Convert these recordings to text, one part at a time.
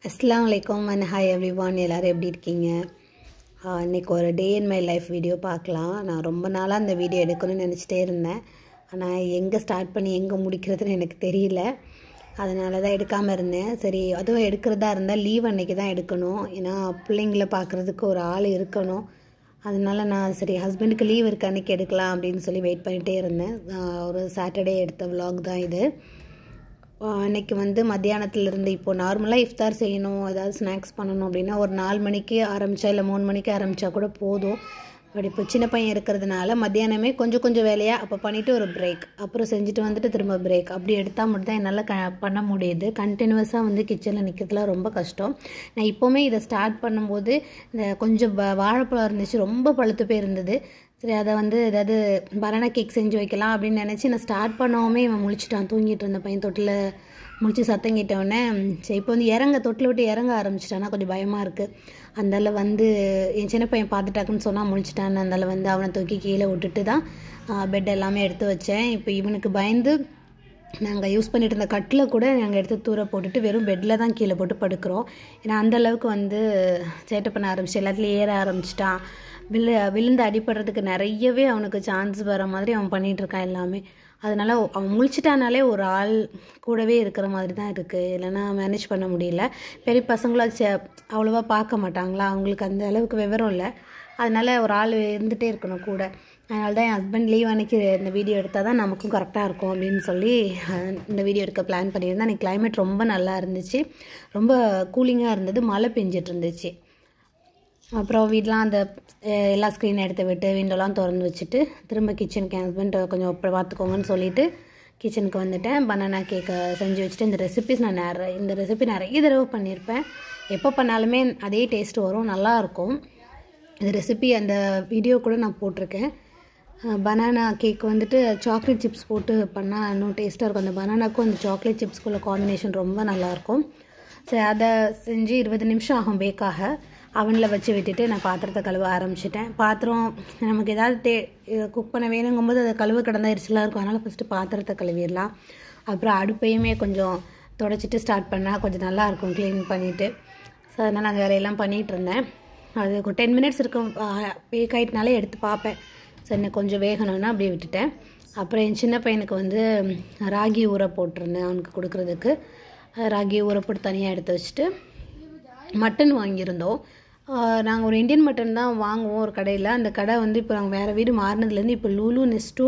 அஸ்ஸலாமு அலைக்கும் and hi everyone. எல்லோரும் எப்படி இருக்கீங்க? இன்றைக்கி ஒரு டே இன் மை லைஃப் வீடியோ பார்க்கலாம். நான் ரொம்ப நாளாக அந்த வீடியோ எடுக்கணும்னு நினச்சிட்டே இருந்தேன். ஆனால் எங்கே ஸ்டார்ட் பண்ணி எங்கே முடிக்கிறதுன்னு எனக்கு தெரியல. அதனால தான் எடுக்காமல் இருந்தேன். சரி, அதுவும் எடுக்கிறதா இருந்தால் லீவ் அன்றைக்கி தான் எடுக்கணும். ஏன்னா பிள்ளைங்கள பார்க்குறதுக்கு ஒரு ஆள் இருக்கணும். அதனால நான் சரி ஹஸ்பண்டுக்கு லீவ் இருக்க அன்றைக்கி எடுக்கலாம் அப்படின்னு சொல்லி வெயிட் பண்ணிகிட்டே இருந்தேன். ஒரு சாட்டர்டே எடுத்த விலாக் தான் இது. அன்றைக்கி மத்தியானத்துலேருந்து இப்போது நார்மலாக இஃப்தார் செய்யணும், ஏதாவது ஸ்நாக்ஸ் பண்ணணும் அப்படின்னா ஒரு 4 மணிக்கு ஆரம்பித்தா இல்லை 3 மணிக்கு ஆரம்பித்தா கூட போதும். பட் இப்போ சின்ன பையன் இருக்கிறதுனால மத்தியானமே கொஞ்சம் வேலையாக அப்போ பண்ணிவிட்டு ஒரு பிரேக், அப்புறம் செஞ்சுட்டு வந்துட்டு திரும்ப பிரேக், அப்படி எடுத்தால் மட்டும் தான் என்னால் பண்ண முடியுது. கண்டினியூஸாக கிச்சனில் நிற்கிறதுலாம் ரொம்ப கஷ்டம். நான் இப்போவுமே இதை ஸ்டார்ட் பண்ணும்போது இந்த கொஞ்சம் வாழைப்பழம் இருந்துச்சு, ரொம்ப பழுத்து போய் இருந்தது. சரி, அதை ஏதாவது பனானா கேக் செஞ்சு வைக்கலாம் அப்படின்னு நினச்சி நான் ஸ்டார்ட் பண்ணாமே இவன் முழிச்சிட்டான். தூங்கிட்டு இருந்த பையன் தொட்டில் முழிச்சு சத்தங்கிட்டவுடனே சரி இப்போ தொட்டில் விட்டு இறங்க ஆரம்பிச்சிட்டான்னா கொஞ்சம் பயமாக இருக்குது. அந்தால என் சின்ன பையன் பார்த்துட்டாக்குன்னு சொன்னால் முழிச்சிட்டான். அந்தால அவனை தூக்கி கீழே விட்டுட்டு தான் பெட் எல்லாமே எடுத்து வச்சேன். இப்போ இவனுக்கு பயந்து நாங்கள் யூஸ் பண்ணிட்டு இருந்த கட்டில் கூட நாங்கள் எடுத்து தூர போட்டுட்டு வெறும் பெட்டில் தான் கீழே போட்டு படுக்கிறோம். ஏன்னா அந்தளவுக்கு சேட்டை பண்ண ஆரம்பிச்சு எல்லாத்துலேயும் ஏற ஆரம்பிச்சிட்டான். விழுந்து அடிபடுறதுக்கு நிறையவே அவனுக்கு சான்ஸ் வர மாதிரி அவன் பண்ணிகிட்ருக்கான் எல்லாமே. அதனால் அவன் முழிச்சிட்டானாலே ஒரு ஆள் கூடவே இருக்கிற மாதிரி தான் இருக்குது. இல்லைன்னா மேனேஜ் பண்ண முடியல. பெரிய பசங்களாச்சு அவ்வளோவா பார்க்க மாட்டாங்களா, அவங்களுக்கு அந்த அளவுக்கு விவரம் இல்லை. அதனால் ஒரு ஆள் இருந்துகிட்டே இருக்கணும் கூட. அதனால தான் என் ஹஸ்பண்ட் லீவ் அன்றைக்கி இந்த வீடியோ எடுத்தால் தான் நமக்கும் கரெக்டாக இருக்கும் அப்படின்னு சொல்லி இந்த வீடியோ எடுக்க பிளான் பண்ணியிருந்தேன். அன்றைக்கி கிளைமேட் ரொம்ப நல்லா இருந்துச்சு, ரொம்ப கூலிங்காக இருந்தது, மழை பெஞ்சிட்டு இருந்துச்சு. அப்புறம் வீடெலாம் எல்லா ஸ்க்ரீனை எடுத்து விட்டு விண்டோலாம் திறந்து வச்சுட்டு திரும்ப கிச்சனுக்கு என் ஹஸ்பண்ட் கொஞ்சம் பார்த்துக்கோங்கன்னு சொல்லிவிட்டு கிச்சனுக்கு வந்துட்டேன். பனானா கேக்கை செஞ்சு வச்சுட்டு இந்த ரெசிபி நிறைய தடவை பண்ணியிருப்பேன். எப்போ பண்ணாலுமே அதே டேஸ்ட் வரும், நல்லாயிருக்கும். இந்த ரெசிபி அந்த வீடியோ கூட நான் போட்டிருக்கேன். பனானா கேக் சாக்லேட் சிப்ஸ் போட்டு பண்ணால் இன்னும் டேஸ்ட்டாக இருக்கும். அந்த பனானாக்கும் அந்த சாக்லேட் சிப்ஸ்க்குள்ள காம்பினேஷன் ரொம்ப நல்லாயிருக்கும். சரி, அதை செஞ்சு 20 நிமிஷம் ஆகும் பேக்காக. அவனில் வச்சு விட்டுட்டு நான் பாத்திரத்தை கழுவ ஆரம்பிச்சிட்டேன். பாத்திரம் நமக்கு ஏதாவது குக் பண்ண வேணுங்கும்போது அதை கழுவ கிடந்தா எரிச்சலாக இருக்கும். அதனால் ஃபஸ்ட்டு பாத்திரத்தை கழுவிடலாம். அப்புறம் அடுப்பையுமே கொஞ்சம் தொடச்சிட்டு ஸ்டார்ட் பண்ணால் கொஞ்சம் நல்லாயிருக்கும் க்ளீன் பண்ணிவிட்டு. ஸோ அதனால் அந்த வேலையெல்லாம் பண்ணிகிட்டு இருந்தேன். அது 10 மினிட்ஸ் இருக்கும் பேக் ஆகிட்டனாலே எடுத்து பார்ப்பேன். ஸோ இன்னும் கொஞ்சம் வேகணும்னா அப்படியே விட்டுட்டேன். அப்புறம் என் சின்ன பையனுக்கு ராகி ஊற போட்டிருந்தேன் அவனுக்கு கொடுக்குறதுக்கு. ராகி ஊற போட்டு தனியாக எடுத்து வச்சுட்டு மட்டன் வாங்கியிருந்தோம். நாங்கள் ஒரு இந்தியன் மட்டன் தான் வாங்குவோம் ஒரு கடையில். அந்த கடை இப்போ நாங்கள் வேறு வீடு மாறினதுலேருந்து இப்போ லூலு, நெஸ்டோ,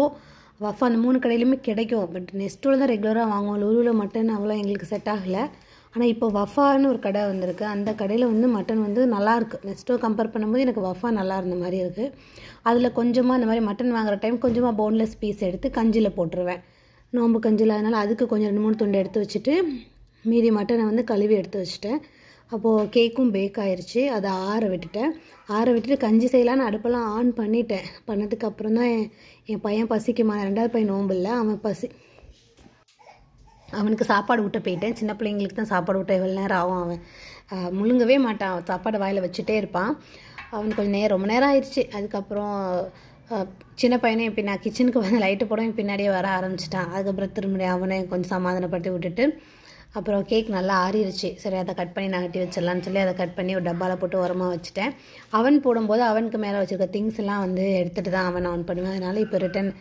வஃபா அந்த 3 கடையிலுமே கிடைக்கும். பட் நெஸ்டோவில் தான் ரெகுலராக வாங்குவோம். லூலுவில் மட்டன் அவ்வளோ எங்களுக்கு செட் ஆகலை. ஆனால் இப்போ வஃபான்னு ஒரு கடை வந்திருக்கு. அந்த கடையில் மட்டன் நல்லாயிருக்கு. நெஸ்டோ கம்பேர் பண்ணும்போது எனக்கு வஃபா நல்லா இருந்த மாதிரி இருக்குது. அதில் கொஞ்சமாக இந்த மாதிரி மட்டன் வாங்குகிற டைம் கொஞ்சமாக போன்லெஸ் பீஸ் எடுத்து கஞ்சியில் போட்டுருவேன், நோம்பு கஞ்சியில். அதனால் அதுக்கு கொஞ்சம் 2-3 துண்டு எடுத்து வச்சுட்டு மீதி மட்டனை கழுவி எடுத்து வச்சுட்டேன். அப்போது கேக்கும் பேக் ஆயிடுச்சு. அதை ஆற விட்டுட்டு கஞ்சி செய்யலான்னு அடுப்பெல்லாம் ஆன் பண்ணிட்டேன். பண்ணதுக்கு அப்புறம் தான் என் பையன் பசிக்குமா, 2வது பையன் நோம்பு இல்லை, அவனுக்கு சாப்பாடு ஊட்ட போயிட்டேன். சின்ன பிள்ளைங்களுக்கு தான் சாப்பாடு ஊட்ட எவ்வளோ நேரம் ஆகும். அவன் முழுங்கவே மாட்டான், சாப்பாடு வாயில் வச்சுட்டே இருப்பான். அவனுக்கு ரொம்ப நேரம் ஆயிடுச்சு. அதுக்கப்புறம் சின்ன பையனே நான் கிச்சனுக்கு லைட்டு போட பின்னாடியே வர ஆரம்பிச்சிட்டான். அதுக்கப்புறம் திரும்ப அவனை கொஞ்சம் சமாதானப்படுத்தி விட்டுட்டு அப்புறம் கேக் நல்லா ஆறிடுச்சு. சரி, அதை கட் பண்ணி நகட்டி வச்சிடலான்னு சொல்லி அதை கட் பண்ணி ஒரு டப்பாவில் போட்டு உரமாக வச்சுட்டேன். அவன் போடும்போது அவனுக்கு மேலே வச்சுருக்க திங்ஸ் எல்லாம் எடுத்துகிட்டு தான் அவன் ஆன் பண்ணுவேன். அதனால் இப்போ ரிட்டன்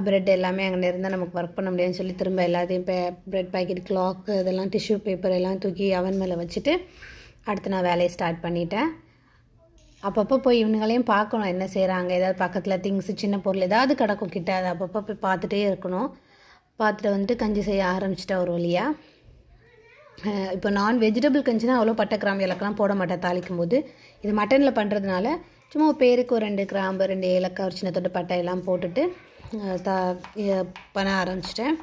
ப்ரெட் எல்லாமே அங்கே இருந்தால் நமக்கு ஒர்க் பண்ண முடியாதுன்னு சொல்லி திரும்ப எல்லாத்தையும் இப்போ ப்ரெட் பேக்கெட், கிளாக், இதெல்லாம் டிஷ்யூ பேப்பர் எல்லாம் தூக்கி அவன் மேலே வச்சுட்டு அடுத்து நான் வேலையை ஸ்டார்ட் பண்ணிட்டேன். அப்பப்போ போய் இவனுங்களையும் பார்க்கணும் என்ன செய்கிறாங்க. ஏதாவது பக்கத்தில் திங்ஸ், சின்ன பொருள் ஏதாவது கிடக்கும் கிட்ட, அதை அப்பப்போ போய் பார்த்துட்டே இருக்கணும். பார்த்துட்டு கஞ்சி செய்ய ஆரம்பிச்சிட்டேன் ஒரு வழியாக. இப்போ நான் வெஜிடபிள் கஞ்சினா அவ்வளோ பட்டை, கிராம்பு, ஏலக்காய்லாம் போட மாட்டேன் தாளிக்கும் போது. இது மட்டனில் பண்ணுறதுனால சும்மா பேருக்கு ஒரு 2 கிராம்பு, 2 ஏலக்காய், ஒரு சின்ன தொட்டு பட்டை எல்லாம் போட்டுட்டு பண்ண ஆரம்பிச்சிட்டேன்.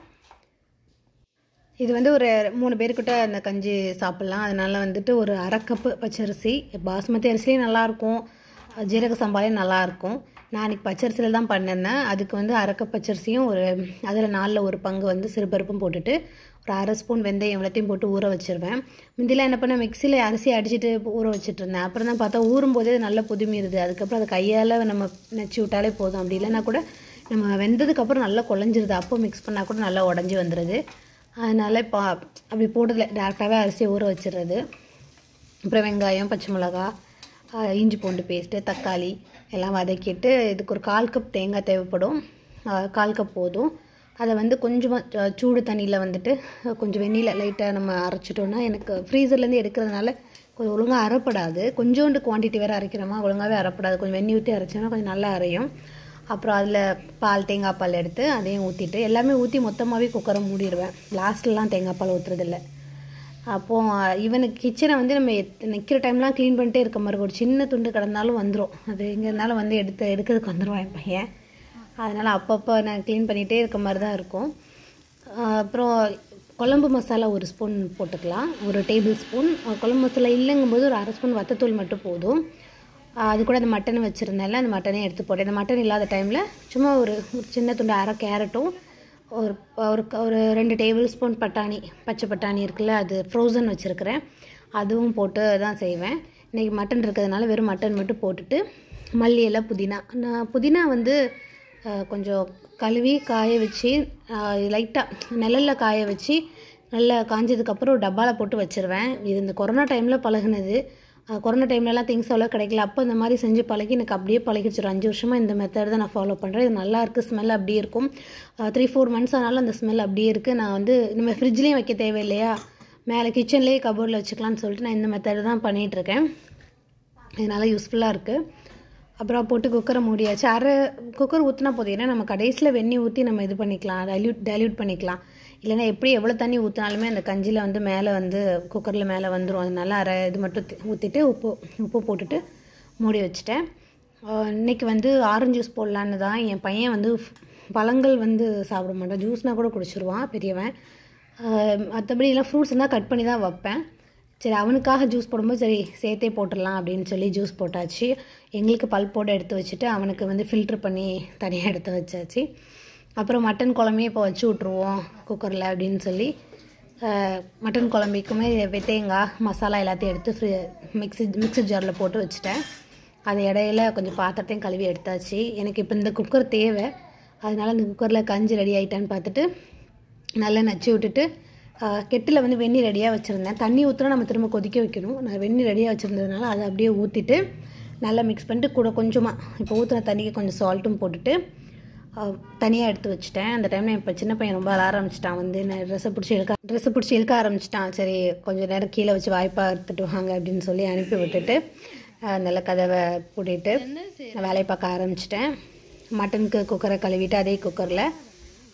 இது ஒரு 3 பேருக்கிட்ட அந்த கஞ்சி சாப்பிட்லாம். அதனால் ஒரு 1/2 கப்பு பச்சரிசி, பாஸ்மதி அரிசிலேயும் நல்லாயிருக்கும், ஜீரக சம்பாலையும் நல்லாயிருக்கும். நான் அன்றைக்கி பச்சரிசியில் தான் பண்ணியிருந்தேன். அதுக்கு 1/2 கப் பச்சரிசியும் அதில் 4 ஒரு பங்கு சிறுபருப்பும் போட்டுட்டு ஒரு 1/2 ஸ்பூன் வெந்தயம் இவ்வளோத்தையும் போட்டு ஊற வச்சுருவேன். முந்திலாம் என்ன பண்ணேன், மிக்சியில் அரிசி அடிச்சுட்டு ஊற வச்சுட்டு இருந்தேன். அப்புறம் தான் பார்த்தா ஊறும்போதே நல்லா புதுமிடுது. அதுக்கப்புறம் அதை கையால் நம்ம நச்சு விட்டாலே போதும். அப்படி இல்லைன்னா கூட நம்ம வெந்ததுக்கப்புறம் நல்லா குழஞ்சிருது. அப்போ மிக்ஸ் பண்ணால் கூட நல்லா உடஞ்சி வந்துடுது. அதனால் இப்போ அப்படி போட்டதில் டேரெக்டாகவே அரிசியை ஊற வச்சிடுறது. அப்புறம் வெங்காயம், பச்சை மிளகா, இஞ்சி பூண்டு பேஸ்ட்டு, தக்காளி எல்லாம் வதக்கிட்டு இதுக்கு ஒரு 1/4 கப் தேங்காய் தேவைப்படும். 1/4 கப் போதும். அதை வந்து கொஞ்சமாக சூடு தண்ணியில் வந்துட்டு கொஞ்சம் வெந்நியில் லைட்டாக நம்ம அரைச்சிட்டோன்னா எனக்கு ஃப்ரீசர்லேருந்து எடுக்கிறதுனால கொஞ்சம் ஒழுங்காக அரைப்படாது. கொஞ்சோண்டு குவான்டிட்டி வேறு அரைக்கிறோமா, ஒழுங்காகவே அரைப்படாது. கொஞ்சம் வெந்நி ஊற்றி அரைச்சோன்னா கொஞ்சம் நல்லா அரையும். அப்புறம் அதில் தேங்காய் பால் எடுத்து அதையும் ஊற்றிட்டு எல்லாமே ஊற்றி மொத்தமாகவே குக்கரை மூடிடுவேன். லாஸ்ட்லலாம் தேங்காய் பால் ஊற்றுறதில்ல. அப்போது இவனுக்கு கிச்சனை வந்து நம்ம நிற்கிற டைம்லாம் க்ளீன் பண்ணிட்டே இருக்க மாதிரி ஒரு சின்ன துண்டு கிடந்தாலும் வந்துடும். அது எங்கே இருந்தாலும் வந்து எடுக்கிறதுக்கு வந்துடுவான் என் பையன். அதனால் அப்பப்போ நான் க்ளீன் பண்ணிகிட்டே இருக்க மாதிரி தான் இருக்கும். அப்புறம் குழம்பு மசாலா 1 ஸ்பூன் போட்டுக்கலாம், 1 டேபிள் ஸ்பூன். குழம்பு மசாலா இல்லைங்கும்போது ஒரு 1/2 ஸ்பூன் வத்தத்தூள் மட்டும் போதும். அது கூட அந்த மட்டன் வச்சுருந்தேன்ல, அந்த மட்டனே எடுத்து போட்டேன். இந்த மட்டன் இல்லாத டைமில் சும்மா ஒரு சின்ன துண்டு 1/2 கேரட்டும் ஒரு ஒரு 2 டேபிள் ஸ்பூன் பட்டாணி, பச்சை பட்டாணி இருக்குல்ல, அது ஃப்ரோசன் வச்சுருக்கிறேன், அதுவும் போட்டு தான் செய்வேன். இன்றைக்கி மட்டன் இருக்கிறதுனால வெறும் மட்டன் மட்டும் போட்டுட்டு மல்லி இலை, புதினா. நான் புதினா வந்து கொஞ்சம் கழுவி காய வச்சு லைட்டாக நிழலில் காய வச்சு நல்லா காஞ்சதுக்கப்புறம் ஒரு டப்பாவில் போட்டு வச்சுருவேன். இது இந்த கொரோனா டைமில் பழகுனது. கொரோனா டைம்லலாம் திங்ஸ் அவ்வளோ கிடைக்கல. அப்போ இந்த மாதிரி செஞ்சு பழகி எனக்கு அப்படியே பழகிடுச்சு. 5 வருஷமாக இந்த மெத்தட் தான் நான் ஃபாலோ பண்ணுறேன். இது நல்லாயிருக்கு, ஸ்மெல் அப்படியே இருக்கும். 3-4 மந்த்ஸ் ஆனாலும் அந்த ஸ்மெல் அப்படியே இருக்குது. நான் வந்து நம்ம ஃப்ரிட்ஜ்லேயும் வைக்க தேவையில்லையா, மேலே கிச்சன்லேயே கபோர்டில் வச்சுக்கலான்னு சொல்லிட்டு நான் இந்த மெத்தட் தான் பண்ணிகிட்ருக்கேன். இதனால் யூஸ்ஃபுல்லாக இருக்குது. அப்புறம் போட்டு குக்கரை மூடியாச்சு. குக்கர் ஊற்றினா போதும். ஏன்னா நம்ம கடைசியில் வெந்நி ஊற்றி நம்ம இது பண்ணிக்கலாம், டைல்யூட் பண்ணிக்கலாம். இல்லைன்னா எவ்வளோ தண்ணி ஊற்றினாலுமே அந்த கஞ்சியில் வந்து மேலே வந்து குக்கரில் மேலே வந்துடும். அதனால இது மட்டும் ஊற்றிட்டு உப்பு போட்டுட்டு மூடி வச்சுட்டேன். இன்றைக்கி வந்து ஆரஞ்சு ஜூஸ் போடலான்னு தான். என் பையன் வந்து பழங்கள் வந்து சாப்பிட மாட்டான், ஜூஸ்னால் கூட குடிச்சிருவான் பெரியவன். மற்றபடி எல்லாம் ஃப்ரூட்ஸ் இருந்தால் கட் பண்ணி தான் வைப்பேன். சரி, அவனுக்காக ஜூஸ் போடும்போது சரி சேர்த்தே போட்டுடலாம் அப்படின்னு சொல்லி ஜூஸ் போட்டாச்சு. எங்களுக்கு பல்போடு எடுத்து வச்சுட்டு அவனுக்கு வந்து ஃபில்ட்ரு பண்ணி தனியாக எடுத்து வச்சாச்சு. அப்புறம் மட்டன் குழம்பையும் இப்போ வச்சு விட்ருவோம் குக்கரில் அப்படின்னு சொல்லி மட்டன் குழம்புக்குமே தேங்காய் மசாலா எல்லாத்தையும் எடுத்து மிக்ஸி ஜாரில் போட்டு வச்சுட்டேன். அது இடையில கொஞ்சம் பாத்திரத்தையும் கழுவி எடுத்தாச்சு. எனக்கு இப்போ இந்த குக்கர் தேவை, அதனால் இந்த குக்கரில் கஞ்சி ரெடி ஆகிட்டான்னு பார்த்துட்டு நல்லா நச்சு விட்டுட்டு கெட்டில் வந்து வெந்நி ரெடியாக வச்சுருந்தேன். தண்ணி ஊற்றினா நம்ம திரும்ப கொதிக்க வைக்கணும். நான் வெந்நி ரெடியாக வச்சுருந்ததுனால அதை அப்படியே ஊற்றிட்டு நல்லா மிக்ஸ் பண்ணிட்டு கூட கொஞ்சமாக இப்போ ஊற்றின தண்ணிக்கு கொஞ்சம் சால்ட்டும் போட்டுட்டு தனியாக எடுத்து வச்சுட்டேன். அந்த டைமில் இப்போ சின்ன பையன் ரொம்ப அழ ஆரம்பிச்சிட்டான். வந்து நான் ட்ரெஸ்ஸை பிடிச்சி இழுக்க ஆரம்பிச்சிட்டான். சரி கொஞ்சம் நேரம் கீழே வச்சு வாய்ப்பாக எடுத்துட்டு வாங்க அப்படின்னு சொல்லி அனுப்பி விட்டுட்டு நல்லா கதவை பூட்டிட்டு வேலையை பார்க்க ஆரம்பிச்சிட்டேன். மட்டனுக்கு குக்கரை கழுவிட்டு அதே குக்கரில்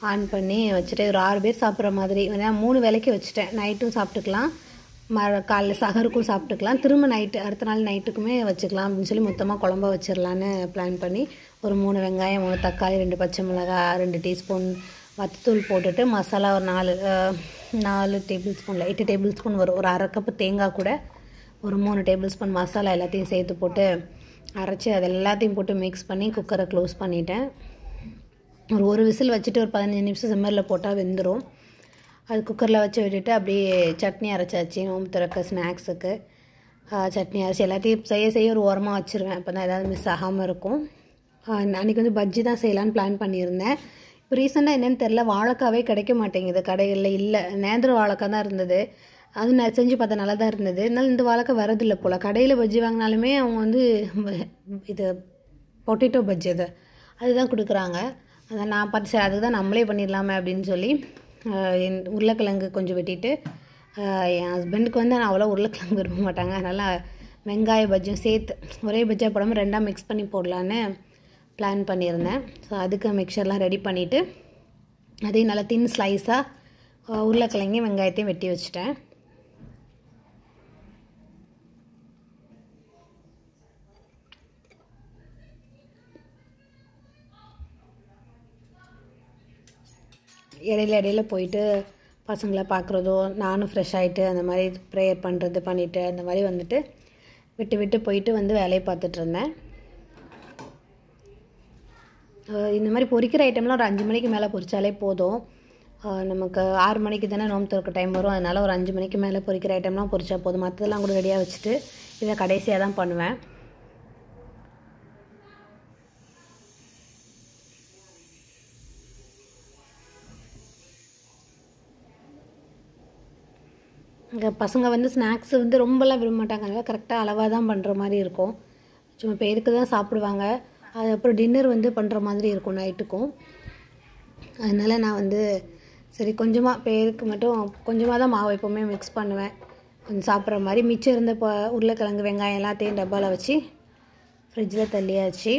ஆன் பண்ணி வச்சுட்டு ஒரு 6 பேர் சாப்பிட்ற மாதிரி 3 வேளைக்கு வச்சுட்டேன். நைட்டும் சாப்பிட்டுக்கலாம், காலைல சகருக்கும் சாப்பிட்டுக்கலாம், திரும்ப அடுத்த நாள் நைட்டுக்குமே வச்சுக்கலாம் அப்படின்னு சொல்லி மொத்தமாக குழம்பா வச்சிடலான்னு பிளான் பண்ணி ஒரு 3 வெங்காயம், 3 தக்காளி, 2 பச்சை மிளகா, 2 டீஸ்பூன் வத்தத்தூள் போட்டுட்டு மசாலா ஒரு 4 டேபிள் ஸ்பூனில் 8 டேபிள் ஸ்பூன் வரும். ஒரு 1/2 கப்பு தேங்காய் கூட ஒரு 3 டேபிள் ஸ்பூன் மசாலா எல்லாத்தையும் சேர்த்து போட்டு அரைச்சி அது எல்லாத்தையும் போட்டு மிக்ஸ் பண்ணி குக்கரை க்ளோஸ் பண்ணிட்டேன். ஒரு விசில் வச்சுட்டு ஒரு 15 நிமிஷம் சிம்மரில் போட்டால் வெந்துடும். அது குக்கரில் வச்சு விட்டுட்டு அப்படியே சட்னி அரைச்சாச்சு. நோம்பு திறக்க ஸ்நாக்ஸுக்கு சட்னி அரைச்சி எல்லாத்தையும் செய்ய ஒரு ஓரமாக வச்சுருவேன். அப்போ தான் ஏதாவது மிஸ் ஆகாமல் இருக்கும். அன்றைக்கி வந்து பஜ்ஜி தான் செய்யலான்னு பிளான் பண்ணியிருந்தேன். இப்போ ரீசெண்டாக என்னென்னு தெரில, வாழைக்காவே கிடைக்க மாட்டேங்குது கடைகளில். இல்லை, நேந்திர வாழைக்காய் தான் இருந்தது. அது நான் செஞ்சு பார்த்தா நல்லா தான் இருந்தது. அதனால இந்த வாழைக்காய் வரதில்லை போல். கடையில் பஜ்ஜி வாங்கினாலுமே அவங்க வந்து இது பொட்டேட்டோ பஜ்ஜி அதுதான் கொடுக்குறாங்க. அதை நான் பார்த்து சரி அதுக்கு தான் நம்மளே பண்ணிடலாமே அப்படின்னு சொல்லி உருளைக்கிழங்கு கொஞ்சம் வெட்டிட்டு என் ஹஸ்பண்டுக்கு வந்து நான் அவ்வளோ உருளைக்கிழங்கு விரும்ப மாட்டாங்க. அதனால் வெங்காய பஜ்ஜியும் சேர்த்து ஒரே பஜ்ஜியாக போடாமல் 2ஆக மிக்ஸ் பண்ணி போடலான்னு பிளான் பண்ணியிருந்தேன். ஸோ அதுக்கு மிக்சர்லாம் ரெடி பண்ணிவிட்டு அதையும் நல்லா தின் ஸ்லைஸாக உருளைக்கிழங்கையும் வெங்காயத்தையும் வெட்டி வச்சுட்டேன். இடையில போயிட்டு பசங்களை பார்க்குறதோ நானும் ஃப்ரெஷ் ஆகிட்டு அந்த மாதிரி ப்ரேயர் பண்ணிவிட்டு அந்த மாதிரி வந்துட்டு விட்டு போயிட்டு வந்து வேலையை பார்த்துட்ருந்தேன். இந்த மாதிரி பொரிக்கிற ஐட்டம்லாம் ஒரு 5 மணிக்கு மேலே பொரித்தாலே போதும். நமக்கு 6 மணிக்கு தானே நோம்பு திறக்க டைம் வரும். அதனால் ஒரு 5 மணிக்கு மேலே பொரிக்கிற ஐட்டம்லாம் பொரிச்சா போதும். மற்றதெல்லாம் கூட ரெடியாக வச்சுட்டு இதை கடைசியாக தான் பண்ணுவேன். பசங்க வந்து ஸ்நாக்ஸ் வந்து ரொம்பலாம் விரும்ப மாட்டாங்க, அதனால் கரெக்டாக அளவாக தான் பண்ணுற மாதிரி இருக்கும். சும்மா பேருக்கு தான் சாப்பிடுவாங்க. அது அப்புறம் டின்னர் வந்து பண்ணுற மாதிரி இருக்கும் நைட்டுக்கும். அதனால் நான் வந்து சரி கொஞ்சமாக பேருக்கு மட்டும் கொஞ்சமாக தான் மாவு எப்போவுமே மிக்ஸ் பண்ணுவேன். கொஞ்சம் சாப்பிட்ற மாதிரி மிச்சம் இருந்த உருளைக்கிழங்கு வெங்காயம் எல்லாத்தையும் டப்பாவில் வச்சு ஃப்ரிட்ஜில் தள்ளியாச்சு.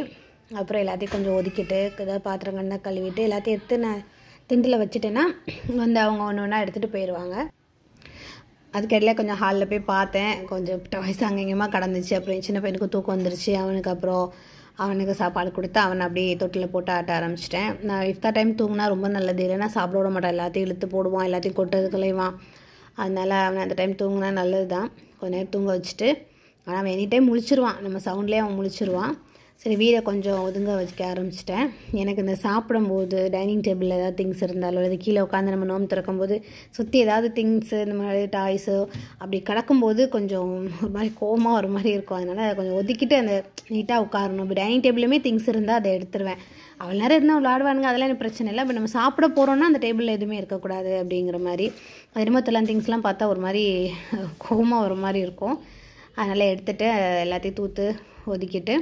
அப்புறம் எல்லாத்தையும் கொஞ்சம் ஒதுக்கிட்டு ஏதாவது பாத்திரம் கண்ணா கழுவிட்டு எல்லாத்தையும் எடுத்து நான் திண்டில் வச்சுட்டேன்னா வந்து அவங்க ஒன்று ஒன்றா எடுத்துகிட்டு போயிடுவாங்க. அதுக்கிடையில் கொஞ்சம் ஹாலில் போய் பார்த்தேன், கொஞ்சம் டாய்ஸ் அங்கங்கமாக கடந்துச்சு. அப்புறம் சின்ன பையனுக்கு தூக்கம் வந்துருச்சு. அவனுக்கு சாப்பாடு கொடுத்து அவனை அப்படியே தொட்டில் போட்டு ஆட்ட ஆரம்பிச்சிட்டேன். நான் இஃப்தார் டைம் தூங்கினா ரொம்ப நல்லது, இல்லைன்னா சாப்பிட விட மாட்டான், எல்லாத்தையும் இழுத்து போடுவான், எல்லாத்தையும் கொட்டது கலைவான். அதனால் அவனை அந்த டைம் தூங்கினா நல்லது தான். கொஞ்ச நேரம் தூங்க வச்சுட்டு, ஆனால் அவன் எனி டைம் முழிச்சிருவான், நம்ம சவுண்ட்லேயே அவன் முழிச்சிருவான். சரி வீடை கொஞ்சம் ஒதுங்க வைக்க ஆரம்பிச்சிட்டேன். எனக்கு இந்த சாப்பிடும்போது டைனிங் டேபிளில் ஏதாவது திங்ஸ் இருந்தாலும் அல்லது கீழே உட்காந்து நம்ம நோம்பு திறக்கும்போது சுற்றி ஏதாவது திங்ஸு இந்த மாதிரி டாய்ஸோ அப்படி கிடக்கும்போது கொஞ்சம் ஒரு மாதிரி கோவமாக ஒரு மாதிரி இருக்கும். அதனால் கொஞ்சம் ஒதுக்கிட்டு அந்த நீட்டாக உட்காரணும். இப்போ டைனிங் டேபிளுமே திங்ஸ் இருந்தால் அதை எடுத்துருவேன். அவ்வளோ நேரம் இருந்தால் விளாடுவானுங்க, அதெல்லாம் எனக்கு பிரச்சனை இல்லை. இப்போ நம்ம சாப்பிட போகிறோன்னா அந்த டேபிளில் எதுவுமே இருக்கக்கூடாது அப்படிங்கிற மாதிரி. அது என்னமோத்தெல்லாம் திங்ஸ்லாம் பார்த்தா ஒரு மாதிரி கோவமாக ஒரு மாதிரி இருக்கும். அதனால் எடுத்துகிட்டு எல்லாத்தையும் தூத்து ஒதுக்கிட்டு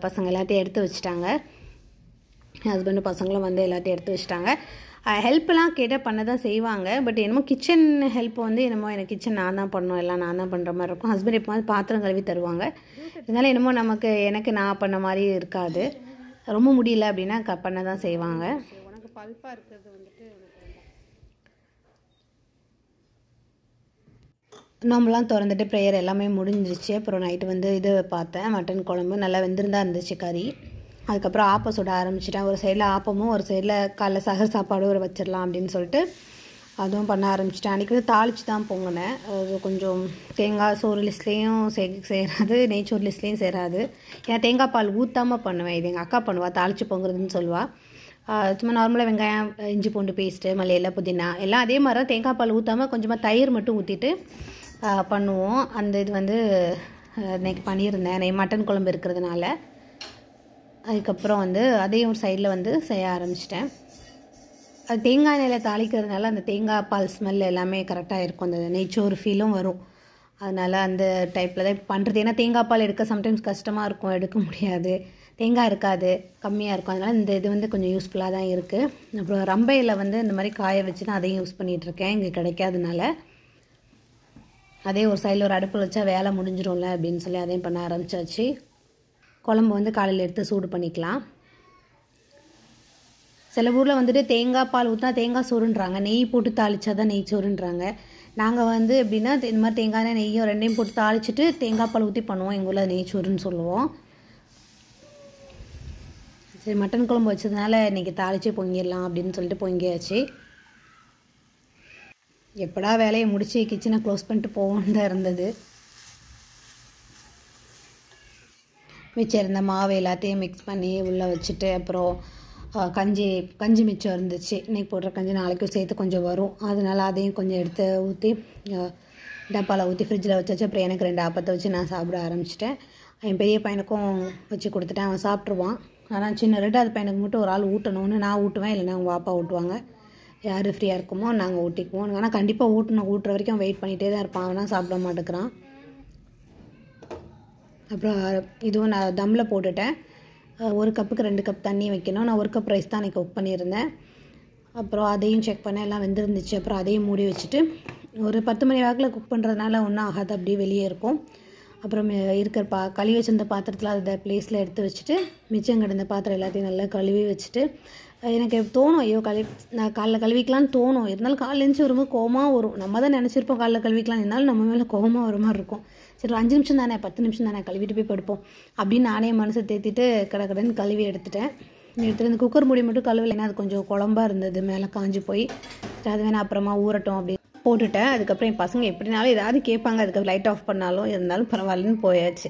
பசங்க எல்லாத்தையும் எடுத்து வச்சுட்டாங்க. ஹஸ்பண்டும் பசங்களும் வந்து எல்லாத்தையும் எடுத்து வச்சுட்டாங்க. ஹெல்ப்லாம் கேட்டால் பண்ண தான் செய்வாங்க. பட் என்னமோ கிச்சன் ஹெல்ப் வந்து எனக்கு கிச்சன் நான் தான் பண்ணணும், எல்லாம் நான் தான் பண்ணுற மாதிரி இருக்கும். ஹஸ்பண்ட் எப்போ வந்து பாத்திரம் கழுவி தருவாங்க. இதனால் என்னமோ எனக்கு நான் பண்ண மாதிரி இருக்காது. ரொம்ப முடியல அப்படின்னா பண்ண தான் செய்வாங்க. உனக்கு பல்பாக இருக்கிறது வந்துட்டு நோம்பெலாம் திறந்துட்டு ப்ரேயர் எல்லாமே முடிஞ்சிருச்சு. அப்புறம் நைட்டு வந்து இது பார்த்தேன், மட்டன் குழம்பு நல்லா வெந்திருந்தா இருந்துச்சு கறி. அதுக்கப்புறம் ஆப்பம் சுட ஆரம்பிச்சிட்டேன். ஒரு சைடில் ஆப்பமும் ஒரு சைடில் காலைல சகர் சாப்பாடும் ஒரு வச்சிடலாம் அப்படின்னு சொல்லிட்டு அதுவும் பண்ண ஆரம்பிச்சிட்டேன். அன்றைக்கி வந்து தாளித்து தான் பொங்கினேன். அது கொஞ்சம் தேங்காய் சோறு லிஸ்ட்லேயும் சேராது, நெய்ச்சோறு லிஸ்ட்லேயும் சேராது. ஏன்னா தேங்காய் பால் ஊற்றாமல் பண்ணுவேன். இது எங்கள் அக்கா பண்ணுவாள், தாளித்து பொங்குறதுன்னு சொல்லுவாள். சும்மா நார்மலாக வெங்காயம் இஞ்சி பூண்டு பேஸ்ட்டு மல்லியெல்லாம் புதினா எல்லாம் அதே மாதிரி தான் தேங்காய் பால் ஊற்றாமல் கொஞ்சமாக தயிர் மட்டும் ஊற்றிட்டு பண்ணுவோம். அந்த இது வந்து இன்றைக்கி பண்ணியிருந்தேன் மட்டன் குழம்பு இருக்கிறதுனால. அதுக்கப்புறம் வந்து அதையும் ஒரு சைடில் வந்து செய்ய ஆரம்பிச்சிட்டேன். அது தேங்காய் எண்ணெயில் தாளிக்கிறதுனால அந்த தேங்காய் பால் ஸ்மெல் எல்லாமே கரெக்டாக இருக்கும், அந்த நெய்ச்சோறு ஃபீலும் வரும். அதனால் அந்த டைப்பில் தான் பண்ணுறது. ஏன்னா தேங்காய் பால் எடுக்க சம்டைம்ஸ் கஷ்டமாக இருக்கும், எடுக்க முடியாது, தேங்காய் இருக்காது, கம்மியாக இருக்கும். அதனால் இந்த இது வந்து கொஞ்சம் யூஸ்ஃபுல்லாக தான் இருக்குது. அப்புறம் ரம்பையில் வந்து இந்த மாதிரி காய வச்சு தான் அதையும் யூஸ் பண்ணிகிட்ருக்கேன், இங்கே கிடைக்காதனால. அதே ஒரு சைடில் ஒரு அடுப்பில் வச்சா வேலை முடிஞ்சிடும்ல அப்படின்னு சொல்லி அதையும் பண்ண ஆரம்பித்தாச்சு. குழம்பு வந்து காலையில் எடுத்து சூடு பண்ணிக்கலாம். சில ஊரில் வந்துட்டு தேங்காய் பால் ஊற்றினா தேங்காய் சோறுன்றாங்க, நெய் போட்டு தாளித்தா தான் நெய் சோறுன்றாங்க. நாங்கள் வந்து எப்படின்னா இந்த மாதிரி தேங்காய் நெய்யும் ரெண்டையும் போட்டு தாளிச்சிட்டு தேங்காய் பால் ஊற்றி பண்ணுவோம். எங்கள் ஊரில் நெய் சோறுன்னு சொல்லுவோம். சரி மட்டன் குழம்பு வச்சதுனால இன்றைக்கி தாளித்து பொங்கிடலாம் அப்படின்னு சொல்லிட்டு பொங்கியாச்சு. எப்படா வேலையை முடித்து கிச்சனை க்ளோஸ் பண்ணிட்டு போவோன்னு தான் இருந்தது. மிச்சம் இருந்த மாவு எல்லாத்தையும் மிக்ஸ் பண்ணி உள்ளே வச்சுட்டு அப்புறம் கஞ்சி மிச்சம் இருந்துச்சு. இன்றைக்கி போடுற கஞ்சி நாளைக்கும் சேர்த்து கொஞ்சம் வரும். அதனால் அதையும் கொஞ்சம் எடுத்து ஊற்றி டப்பாவில் ஊற்றி ஃப்ரிட்ஜில் வச்சாச்சு. அப்புறம் எனக்கு 2 ஆப்பத்தை வச்சு நான் சாப்பிட ஆரம்பிச்சிட்டேன். என் பெரிய பையனுக்கும் வச்சு கொடுத்துட்டேன், அவன் சாப்பிட்ருவான். ஆனால் சின்ன 2வது பையனுக்கு மட்டும் ஒரு ஆள் ஊட்டணும்னு நான் ஊட்டுவேன், இல்லைன்னா அவங்க பாப்பா ஊட்டுவாங்க. யார் ஃப்ரீயாக இருக்குமோ நாங்கள் ஊட்டிக்குவோம். ஆனால் கண்டிப்பாக ஊட்டுற வரைக்கும் வெயிட் பண்ணிகிட்டே தான் இருப்பான், அவனா சாப்பிட மாட்டேங்கிறான். அப்புறம் இதுவும் நான் தம்மில் போட்டுட்டேன். 1 கப்புக்கு 2 கப் தண்ணி வைக்கணும். நான் 1 கப் ரைஸ் தான் அன்றைக்கி குக் பண்ணியிருந்தேன். அப்புறம் அதையும் செக் பண்ண எல்லாம் வெந்திருந்துச்சு. அப்புறம் அதையும் மூடி வச்சுட்டு ஒரு 10 மணி வாக்கில் குக் பண்ணுறதுனால ஒன்றும் ஆகாது, அப்படியே வெளியே இருக்கும். அப்புறம் இருக்கிற கழுவி வச்சிருந்த பாத்திரத்தில் அதை பிளேஸில் எடுத்து வச்சுட்டு மிச்சம் கிடந்த பாத்திரம் எல்லாத்தையும் நல்லா கழுவி வச்சுட்டு எனக்கு தோணும், ஐயோ நான் காலைல கழுவிக்கலான்னு தோணும். இருந்தாலும் காலைல எழுந்துச்சி வரும்போது கோவமாக வரும். நம்ம தான் நினச்சிருப்போம் காலைல கழுவிக்கலாம், இருந்தாலும் நம்ம மேலே கோவமாக வர மாதிரி இருக்கும். சரி 5 நிமிஷம் தானே 10 நிமிஷம் தானே கழுவிட்டு போய் படுப்போம் அப்படின்னு நானே மனசை தேத்திட்டு கடன்னு கழுவி எடுத்துட்டேன். எடுத்துகிட்டு இந்த குக்கர் மூடி மட்டும் கழுவலைன்னா அது கொஞ்சம் குழம்பாக இருந்தது, மேலே காஞ்சி போய். அது வேணால் அப்புறமா ஊறட்டும் அப்படின்னு போட்டுட்டேன். அதுக்கப்புறம் என் பசங்க எப்படினாலும் ஏதாவது கேட்பாங்க, அதுக்கு லைட் ஆஃப் பண்ணாலும் இருந்தாலும் பரவாயில்லன்னு போயாச்சு.